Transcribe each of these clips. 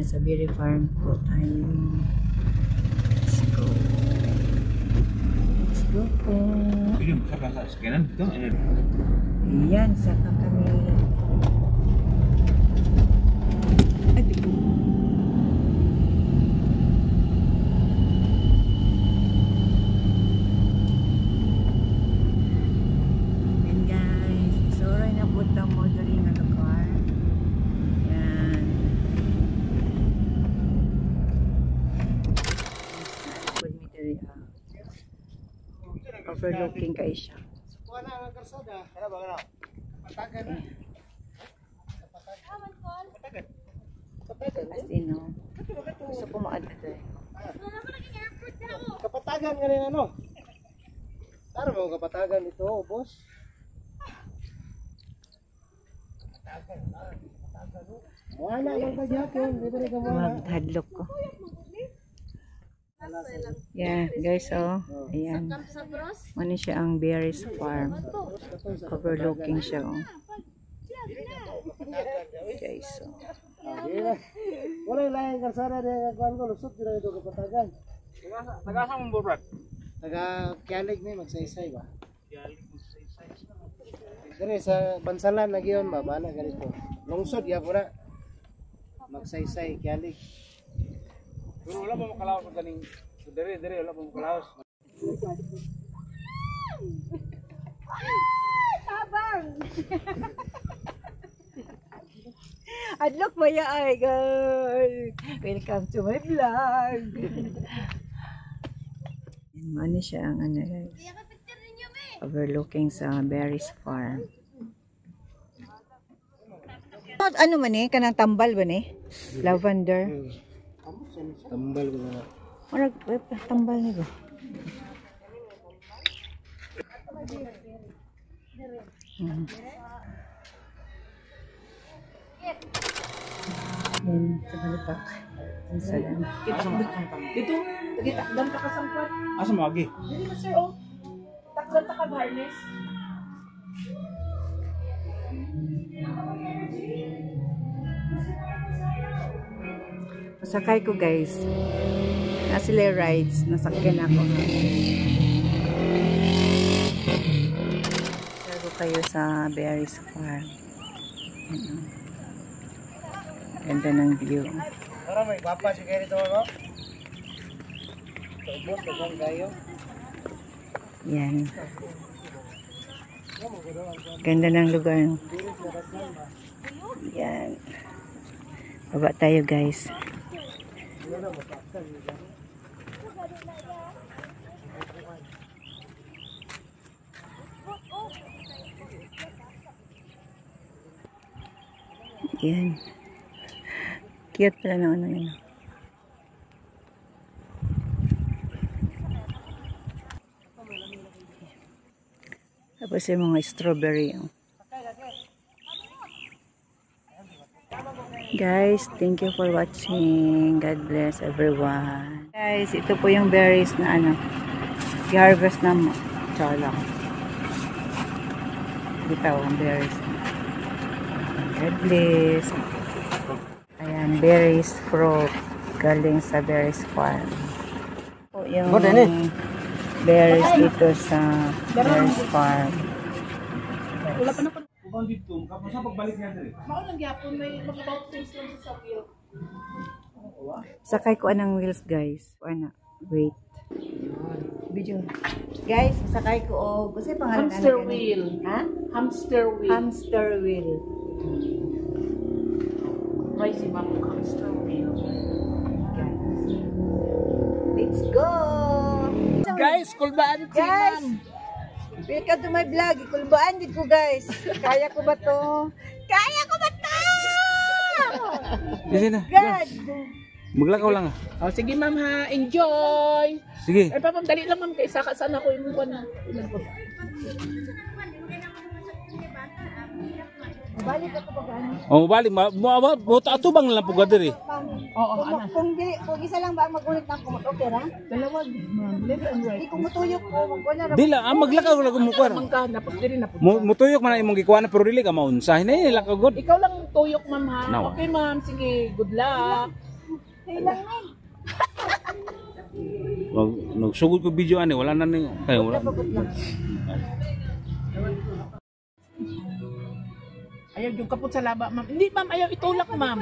nasa berry farm po tayo. Let's go. Let's go po. Ayan, saka kami. And guys, isoray na po ito mo during ang car. Ayan. Good me diri overlooking kayo siya. Kuha na ang karsada. Kaya ba gano'n? Patagan na. Patagan. Patagan. As in, no? Gusto ko maadad eh. Kapatagan nga rin ano? Tara mo kapatagan ito, boss. Wala lang pa dyan. Maghadlok ko. Yeah, guys, oh. Ayan. Ano siya ang berries farm. Overlooking siya, oh. Guys, oh. Wala yung layan karsada na kuhan ko. Lusot din ito kapatagan. Taga-asa mong Brad? Taga-Kialig may magsaysay ba? Kialig magsaysay. Dari sa Bansalan na giyon ba? Bala ganito. Lungsod ya po na. Magsaysay, Kialig. Pero wala pa makalaos sa ganing. Dari wala pa makalaos. Tabang! Adlok mo ya ay, girl. Welcome to my vlog. Ano siya ang ano guys. Overlooking sa berries farm. Ano man eh? Kanang tambal ba eh? Lavender. Tambal ko na. Marag, tambal na ba? Yan, sa balipak. Ang salan. Dito, gitakdan ka kasampat. Asa mo agi? Dili mo sir, oh. Takdan ka harness. Pasakay ko guys. Nasila rides. Nasakyan ako. Share ko kayo sa berries farm. Ganda ng view. Tara may papa si kayo dito ako. Boss, dagang kayo. Yan. Ganda ng lugar. Yan. Baba tayo guys. Yan. Cute pala na ano yun. Tapos yung mga strawberry. Guys, thank you for watching. God bless everyone. Guys, ito po yung berries na ano, i-harvest na chala. Ito ang berries. God bless. Ayan, berries fruit galing sa berries farm. Po yung berries dito sa berries farm. Wala pa na pa. Kung dito, kapag sa pagbalik niya dito. Mao lang gyapon may mag-about things lang sa sakil. Sakay ko anang wheels guys. Ana, wait. Video. Guys, sakay ko og kasi pangalan Hamster wheel. Ha? Hamster wheel. Hamster wheel. May si Ma'am hamster wheel. Let's go. Guys, kulbaan si Guys, Ma'am. welcome to my vlog. Ikulbaan din ko guys. Kaya ko ba to? Kaya ko ba to? Sige na. God. Maglakaw lang ah. Oh, sige ma'am ha, enjoy. Sige. Ay papam dali lang ma'am kay saka sana ko yung buwan na. Balik ako pag ano. Oh, balik mo atubang lang po gadiri. Oo, ana. Kung isa lang ba ang magulit na kumot, okay ra? Dalawa ma'am, left and right. Di ko mutuyok ko, magwala ra. Dila, maglakaw lang mo kuan. Mangka na pag diri na po. Mutuyok man imong gikuan pero dili ka maunsahin eh lakaw god. Ikaw lang tuyok ma'am ha. No. Okay ma'am, sige, good luck. Wag nagsugod ko video ani wala na ni kayo wala. Ayaw yung kapot sa laba, ma'am. Hindi, ma'am. Ayaw itulak, ma'am.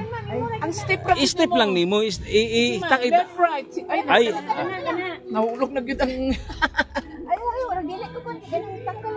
Ang step ka. I-step lang nimo Ma'am, left, right. Ay, Nahulog na yun ang... Ay, wala dili ko konti ganun tanggal.